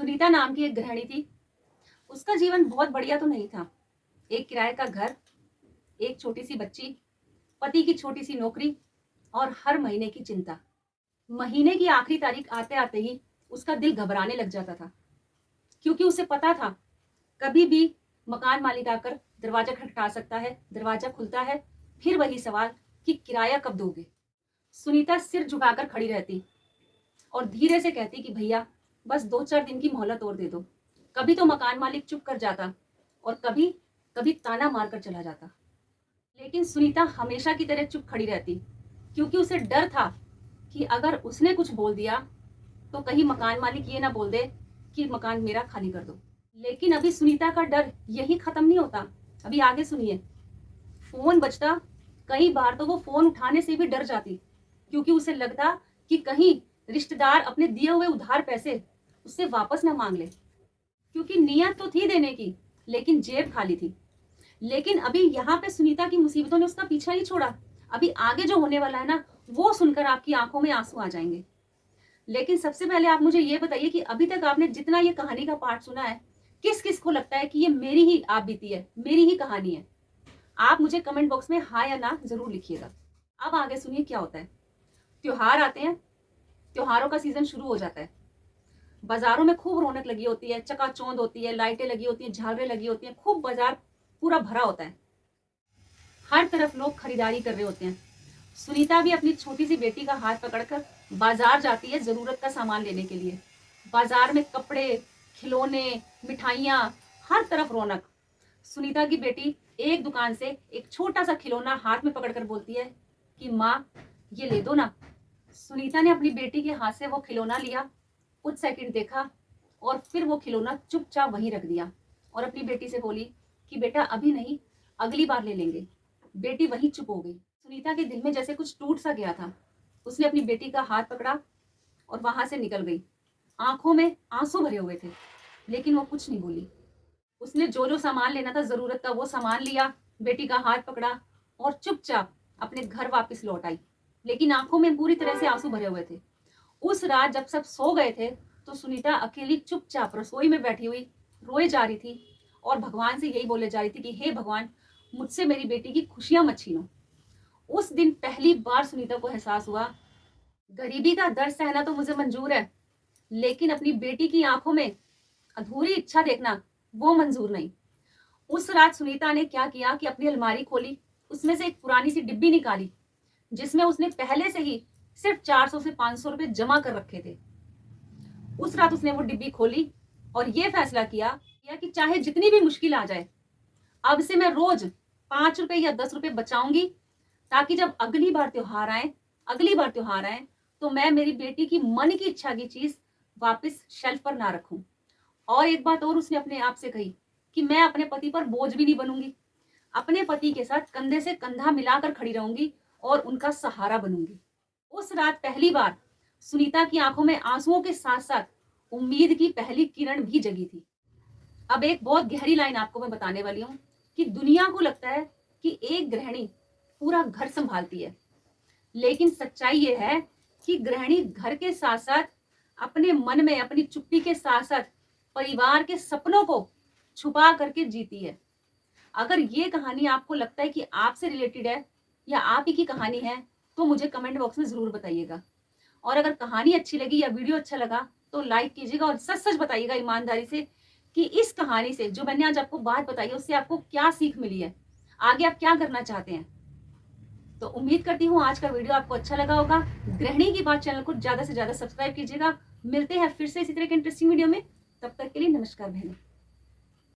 सुनीता नाम की एक गृहिणी थी। उसका जीवन बहुत बढ़िया तो नहीं था। एक किराए का घर, एक छोटी सी बच्ची, पति की छोटी सी नौकरी और हर महीने की चिंता। महीने की आखिरी तारीख आते आते ही उसका दिल घबराने लग जाता था, क्योंकि उसे पता था कभी भी मकान मालिक आकर दरवाजा खटखटा सकता है। दरवाजा खुलता है, फिर वही सवाल कि किराया कब दोगे। सुनीता सिर झुकाकर खड़ी रहती और धीरे से कहती कि भैया बस 2-4 दिन की मोहलत और दे दो। कभी तो मकान मालिक चुप कर जाता और कभी कभी ताना मारकर चला जाता, लेकिन सुनीता हमेशा की तरह चुप खड़ी रहती, क्योंकि उसे डर था कि अगर उसने कुछ बोल दिया तो कहीं मकान मालिक ये ना बोल दे कि मकान मेरा खाली कर दो। लेकिन अभी सुनीता का डर यही खत्म नहीं होता। अभी आगे सुनिए। फोन बजता, कई बार तो वो फोन उठाने से भी डर जाती, क्योंकि उसे लगता कि कहीं रिश्तेदार अपने दिए हुए उधार पैसे उससे वापस ना मांग ले, क्योंकि नियत तो थी देने की, लेकिन जेब खाली थी। लेकिन अभी यहाँ पे सुनीता की मुसीबतों ने उसका पीछा नहीं छोड़ा। अभी आगे जो होने वाला है ना, वो सुनकर आपकी आंखों में आंसू आ जाएंगे। लेकिन सबसे पहले आप मुझे ये बताइए कि अभी तक आपने जितना ये कहानी का पार्ट सुना है, किस किस को लगता है कि ये मेरी ही आप बीती है, मेरी ही कहानी है? आप मुझे कमेंट बॉक्स में हाँ या ना जरूर लिखिएगा। अब आगे सुनिए क्या होता है। त्योहार आते हैं, त्योहारों का सीजन शुरू हो जाता है। बाजारों में खूब रौनक लगी होती है, चकाचौंध होती है, लाइटें लगी होती हैं, झालरें लगी होती हैं, खूब बाजार पूरा भरा होता है। हर तरफ लोग खरीदारी कर रहे होते हैं। सुनीता भी अपनी छोटी सी बेटी का हाथ पकड़कर बाजार जाती है जरूरत का सामान लेने के लिए। बाजार में कपड़े, खिलौने, मिठाइयाँ, हर तरफ रौनक। सुनीता की बेटी एक दुकान से एक छोटा सा खिलौना हाथ में पकड़कर बोलती है कि माँ ये ले दो ना। सुनीता ने अपनी बेटी के हाथ से वो खिलौना लिया, कुछ सेकंड देखा और फिर वो खिलौना चुपचाप वहीं रख दिया और अपनी बेटी से बोली कि बेटा अभी नहीं, अगली बार ले लेंगे। बेटी वहीं चुप हो गई। सुनीता के दिल में जैसे कुछ टूट सा गया था। उसने अपनी बेटी का हाथ पकड़ा और वहां से निकल गई। आंखों में आंसू भरे हुए थे, लेकिन वो कुछ नहीं बोली। उसने जो जो सामान लेना था जरूरत का वो सामान लिया, बेटी का हाथ पकड़ा और चुपचाप अपने घर वापस लौट आई। लेकिन आंखों में पूरी तरह से आंसू भरे हुए थे। उस रात जब सब सो गए थे तो सुनीता अकेली चुपचाप रसोई में बैठी हुई रोए जा रही थी और भगवान से यही बोले जा रही थी कि हे भगवान, मुझसे मेरी बेटी की खुशियां मत छीनो। उस दिन पहली बार सुनीता को एहसास हुआ, गरीबी का दर्द सहना तो मुझे मंजूर है, लेकिन अपनी बेटी की आंखों में अधूरी इच्छा देखना वो मंजूर नहीं। उस रात सुनीता ने क्या किया कि अपनी अलमारी खोली, उसमें से एक पुरानी सी डिब्बी निकाली जिसमें उसने पहले से ही सिर्फ 400 से 500 रुपए जमा कर रखे थे। उस रात उसने वो डिब्बी खोली और ये फैसला किया कि चाहे जितनी भी मुश्किल आ जाए, अब से मैं रोज 5 रुपए या 10 रुपए बचाऊंगी, ताकि जब अगली बार त्योहार आए तो मैं मेरी बेटी की मन की इच्छा की चीज वापस शेल्फ पर ना रखूं। और एक बात और उसने अपने आप से कही कि मैं अपने पति पर बोझ भी नहीं बनूंगी, अपने पति के साथ कंधे से कंधा मिलाकर खड़ी रहूंगी और उनका सहारा बनूंगी। उस रात पहली बार सुनीता की आंखों में आंसुओं के साथ साथ उम्मीद की पहली किरण भी जगी थी। अब एक बहुत गहरी लाइन आपको मैं बताने वाली हूँ कि दुनिया को लगता है कि एक गृहिणी पूरा घर संभालती है, लेकिन सच्चाई ये है कि गृहिणी घर के साथ साथ अपने मन में अपनी चुप्पी के साथ साथ परिवार के सपनों को छुपा करके जीती है। अगर ये कहानी आपको लगता है कि आपसे रिलेटेड है या आप ही की कहानी है तो मुझे कमेंट बॉक्स में जरूर बताइएगा। और अगर कहानी अच्छी लगी या वीडियो अच्छा लगा तो लाइक कीजिएगा और सच सच बताइएगा ईमानदारी से कि इस कहानी से जो मैंने आज आपको बात बताई है उससे आपको क्या सीख मिली है, आगे आप क्या करना चाहते हैं। तो उम्मीद करती हूँ आज का वीडियो आपको अच्छा लगा होगा। गृहिणी की बात चैनल को ज्यादा से ज्यादा सब्सक्राइब कीजिएगा। मिलते हैं फिर से इसी तरह के इंटरेस्टिंग वीडियो में। तब तक के लिए नमस्कार बहनों।